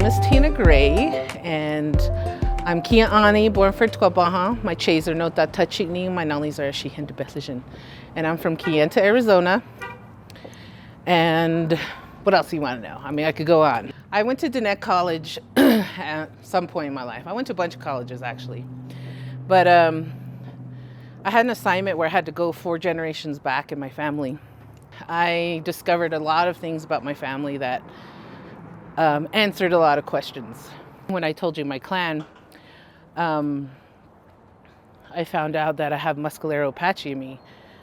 is Tina Gray, and I'm Kia'ani, born for Twabaha. My Chase are not that touching me. My Nalis are Shihin de Bethlehem. And I'm from Kayenta, Arizona. And what else do you want to know? I mean, I could go on. I went to Dine College at some point in my life. I went to a bunch of colleges, actually. But I had an assignment where I had to go 4 generations back in my family. I discovered a lot of things about my family that answered a lot of questions. When I told you my clan, I found out that I have Muscalero Apache in me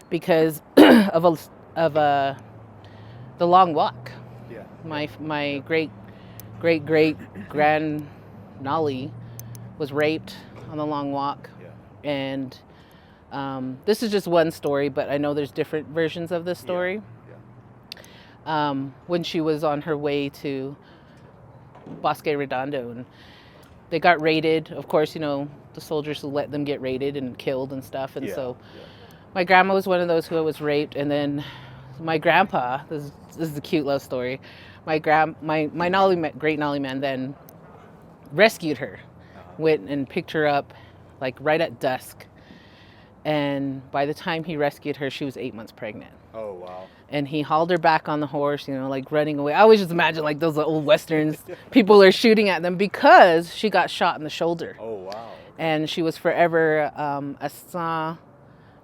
because of the long walk. Yeah. My great grand Nolly was raped on the long walk. Yeah. And this is just one story, but I know there's different versions of this story. Yeah. When she was on her way to Bosque Redondo, and they got raided. Of course, you know, the soldiers let them get raided and killed and stuff. And so my grandma was one of those who was raped. And then my grandpa, this is a cute love story. My great Nolly man then rescued her, went and picked her up like right at dusk. And by the time he rescued her, she was 8 months pregnant. Oh, wow. And he hauled her back on the horse, you know, like running away. I always just imagine like those old Westerns, people are shooting at them because she got shot in the shoulder. Oh, wow. And she was forever Asa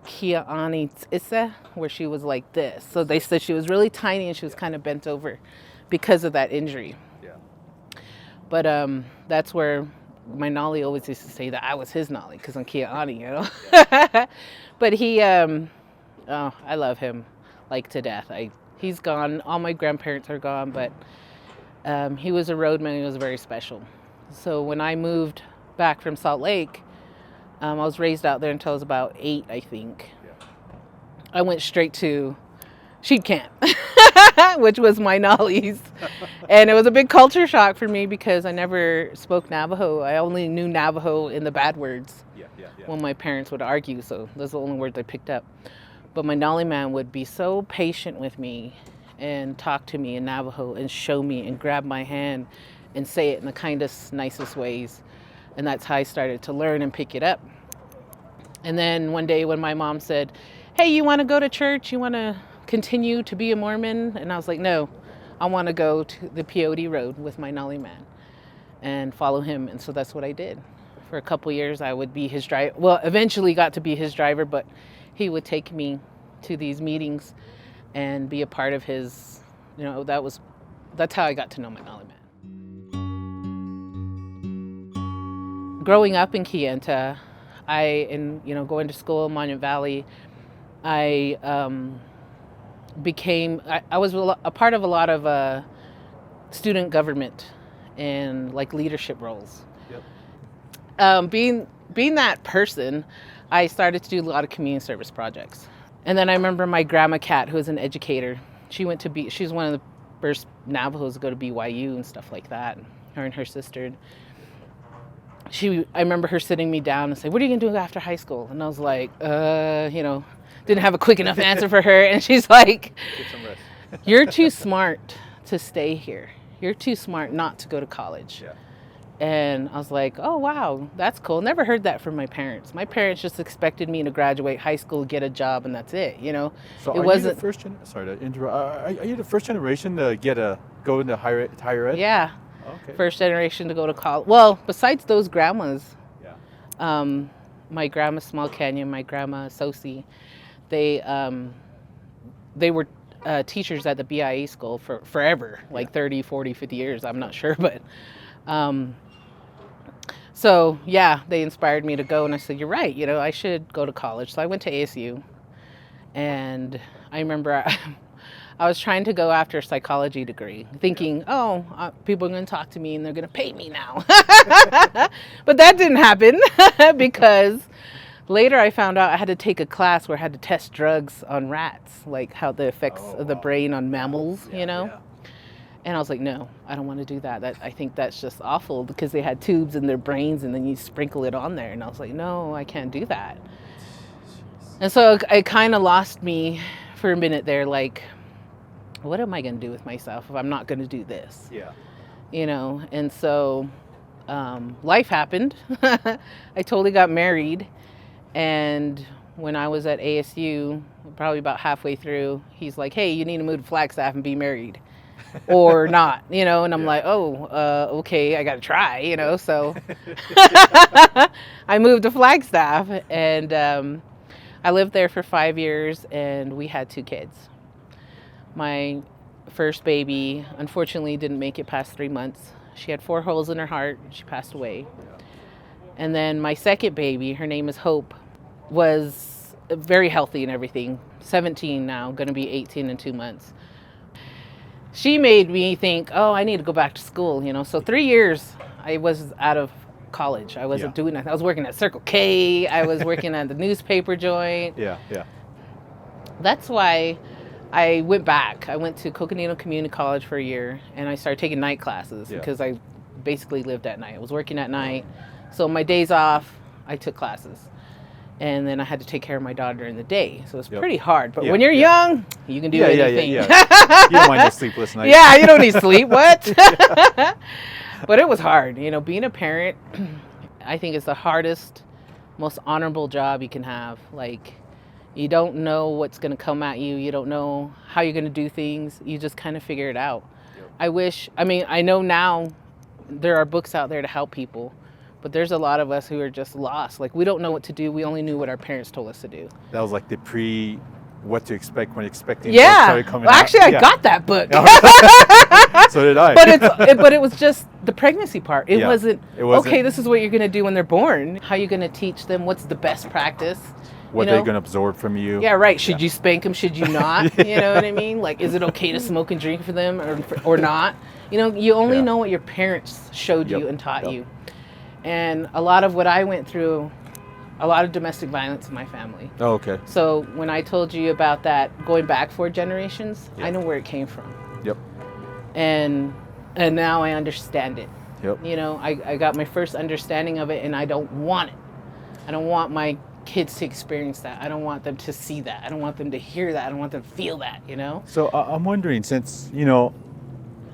Kia'ani Issa, where she was like this. So they said she was really tiny and she was kind of bent over because of that injury. Yeah. But that's where my Nolly always used to say that I was his Nolly because I'm Kia'ani, you know. Yeah. But he, I love him like to death. He's gone. All my grandparents are gone, but he was a roadman. He was very special. So when I moved back from Salt Lake, I was raised out there until I was about 8, I think. Yeah. I went straight to sheep camp, which was my Nolly's. And it was a big culture shock for me because I never spoke Navajo. I only knew Navajo in the bad words when my parents would argue. So those are the only words I picked up. But my Nolly man would be so patient with me and talk to me in Navajo and show me and grab my hand and say it in the kindest, nicest ways. And that's how I started to learn and pick it up. And then one day when my mom said, "Hey, you want to go to church? You want to continue to be a Mormon?" And I was like, "No, I want to go to the Peyote Road with my Nolly man and follow him." And so that's what I did. For a couple years, I would be his driver. Well, eventually got to be his driver, but he would take me to these meetings and be a part of his, you know, that's how I got to know my Nolly man. Growing up in Kayenta, going to school in Monument Valley, I was a part of a lot of student government and like leadership roles. Yep. Being that person, I started to do a lot of community service projects. And then I remember my grandma Kat, who was an educator. She was one of the first Navajos to go to BYU and stuff like that. Her and her sister. I remember her sitting me down and say, "What are you gonna do after high school?" And I was like, didn't have a quick enough answer for her. And she's like, Get some rest. "You're too smart to stay here. You're too smart not to go to college." Yeah. And I was like, "Oh, wow, that's cool." Never heard that from my parents. My parents just expected me to graduate high school, get a job, and that's it, you know? So it are wasn't. you the first sorry to interrupt. Are you the first generation to go into higher ed? Yeah. Okay. First generation to go to college. Well, besides those grandmas, Yeah. my grandma Small Canyon, my grandma Sosi, they were teachers at the BIA school for forever, like 30, 40, 50 years. I'm not sure, but so yeah, they inspired me to go, and I said, "You're right, you know, I should go to college." So I went to ASU, and I remember I was trying to go after a psychology degree, thinking, people are going to talk to me and they're going to pay me now. But that didn't happen because later I found out I had to take a class where I had to test drugs on rats, like how the effects of the brain on mammals, you know? Yeah. And I was like, no, I don't want to do that. I think that's just awful because they had tubes in their brains and then you sprinkle it on there. And I was like, no, I can't do that. And so it kind of lost me for a minute there, like, what am I going to do with myself if I'm not going to do this? Yeah. And so life happened. I totally got married. And when I was at ASU, probably about halfway through, he's like, hey, you need to move to Flagstaff and be married or not, and I'm like, oh, okay, I got to try, so I moved to Flagstaff, and I lived there for 5 years, and we had 2 kids. My first baby, unfortunately, didn't make it past 3 months. She had 4 holes in her heart. She passed away. And then my second baby, her name is Hope, was very healthy and everything. 17 now, going to be 18 in 2 months. She made me think, oh, I need to go back to school, So 3 years I was out of college. I wasn't doing nothing. I was working at Circle K. I was working at the newspaper joint. Yeah. That's why I went back. I went to Coconino Community College for a year, and I started taking night classes because I basically lived at night. I was working at night. So my days off, I took classes. And then I had to take care of my daughter during the day. So it's pretty hard. But when you're young, you can do anything. You don't mind the sleepless nights. Yeah, you don't need sleep. What? But it was hard. Being a parent, I think is the hardest, most honorable job you can have. Like, you don't know what's going to come at you. You don't know how you're going to do things. You just kind of figure it out. I know now there are books out there to help people. But there's a lot of us who are just lost. Like, we don't know what to do. We only knew what our parents told us to do. That was like the what to expect when expecting. Yeah. Well, actually, I got that book. So did I. But it was just the pregnancy part. It wasn't, okay, this is what you're going to do when they're born. How are you going to teach them? What's the best practice? What they're going to absorb from you. Yeah, right. Should you spank them? Should you not? You know what I mean? Like, is it okay to smoke and drink for them or not? You only know what your parents showed you and taught you. And a lot of what I went through, a lot of domestic violence in my family. Oh, okay. So when I told you about that, going back 4 generations, I know where it came from. Yep. And now I understand it. Yep. I got my first understanding of it, and I don't want it. I don't want my kids to experience that. I don't want them to see that. I don't want them to hear that. I don't want them to feel that, So I'm wondering, since,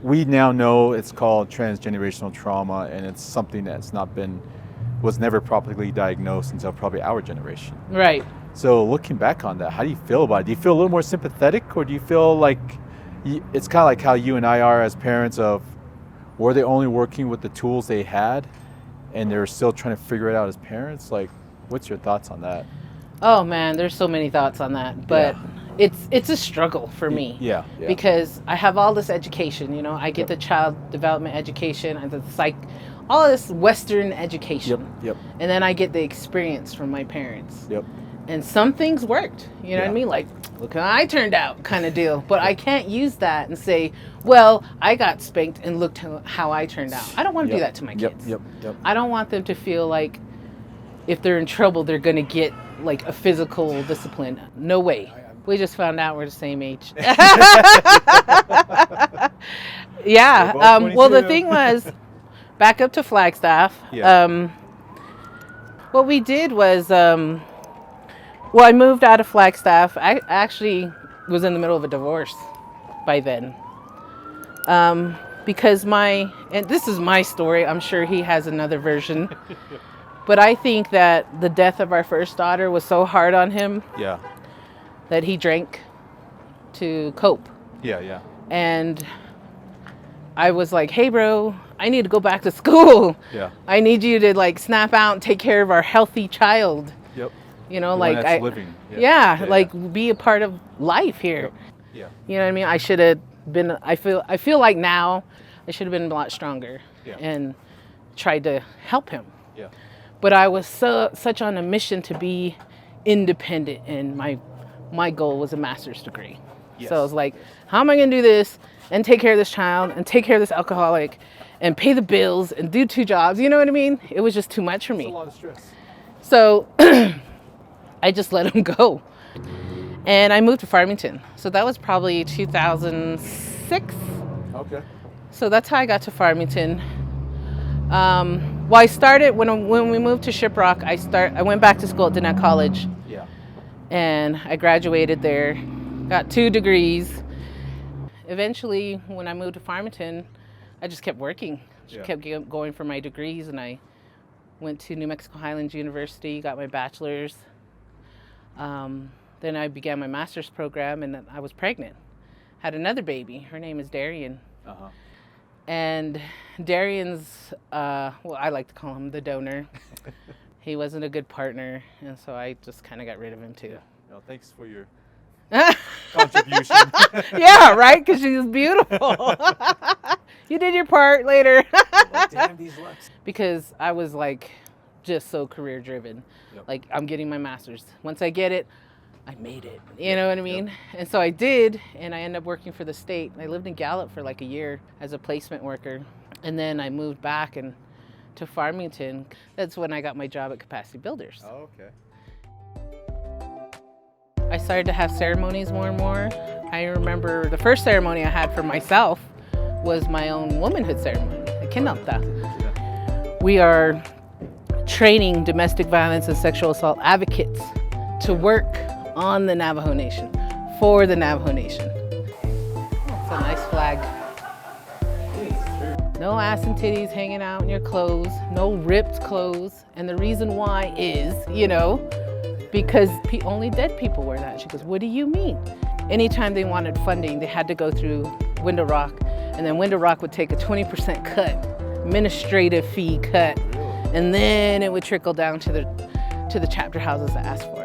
we now know it's called transgenerational trauma, and it's something that's was never properly diagnosed until probably our generation. Right. So looking back on that, how do you feel about it? Do you feel a little more sympathetic, or do you feel like it's kind of like how you and I are as parents of, were they only working with the tools they had and they're still trying to figure it out as parents? Like, what's your thoughts on that? Oh man, there's so many thoughts on that, but it's a struggle for me. Yeah. Because I have all this education, I get the child development education and all this Western education. Yep. And then I get the experience from my parents. Yep. And some things worked, you know what I mean? Like, look how I turned out kind of deal. But I can't use that and say, well, I got spanked and looked how I turned out. I don't want to do that to my kids. Yep. I don't want them to feel like if they're in trouble, they're going to get like a physical discipline. No way. We just found out we're the same age. Yeah. Well, the thing was, back up to Flagstaff. Yeah. What we did was, I moved out of Flagstaff. I actually was in the middle of a divorce by then. Because and this is my story. I'm sure he has another version. But I think that the death of our first daughter was so hard on him. Yeah. That he drank to cope. Yeah. And I was like, hey, bro, I need to go back to school. Yeah. I need you to snap out and take care of our healthy child. Yep. Living. Yeah. Be a part of life here. Yep. Yeah. You know what I mean? I should have been, I feel like now I should have been a lot stronger and tried to help him. Yeah. But I was such on a mission to be independent, and my goal was a master's degree. Yes. So I was like, how am I going to do this and take care of this child and take care of this alcoholic and pay the bills and do 2 jobs? You know what I mean? It was just too much for me. It's a lot of stress. So I just let him go. And I moved to Farmington. So that was probably 2006. Okay. So that's how I got to Farmington. I started when we moved to Shiprock. I went back to school at Dine College. Yeah. And I graduated there, got 2 degrees. Eventually, when I moved to Farmington, I just kept working. Yeah. Kept going for my degrees, and I went to New Mexico Highlands University, got my bachelor's. Then I began my master's program, and then I was pregnant. Had another baby. Her name is Darian. Uh-huh. And Darian's, well, I like to call him the donor. He wasn't a good partner, and so I just kind of got rid of him too. No, thanks for your contribution. Yeah, right? Because she's beautiful. You did your part later. Like, damn these looks. Because I was like just so career driven. Yep. Like, I'm getting my master's. Once I get it, I made it. You know what I mean? And so I did, and I ended up working for the state. I lived in Gallup for like a year as a placement worker. And then I moved back to Farmington. That's when I got my job at Capacity Builders. Oh, okay. I started to have ceremonies more and more. I remember the first ceremony I had for myself was my own womanhood ceremony, the Kinalta. We are training domestic violence and sexual assault advocates to work on the Navajo Nation, for the Navajo Nation. It's a nice flag. No ass and titties hanging out in your clothes, no ripped clothes. And the reason why is, because only dead people wear that. She goes, what do you mean? Anytime they wanted funding, they had to go through Window Rock, and then Window Rock would take a 20% cut, administrative fee cut, and then it would trickle down to the chapter houses that asked for it.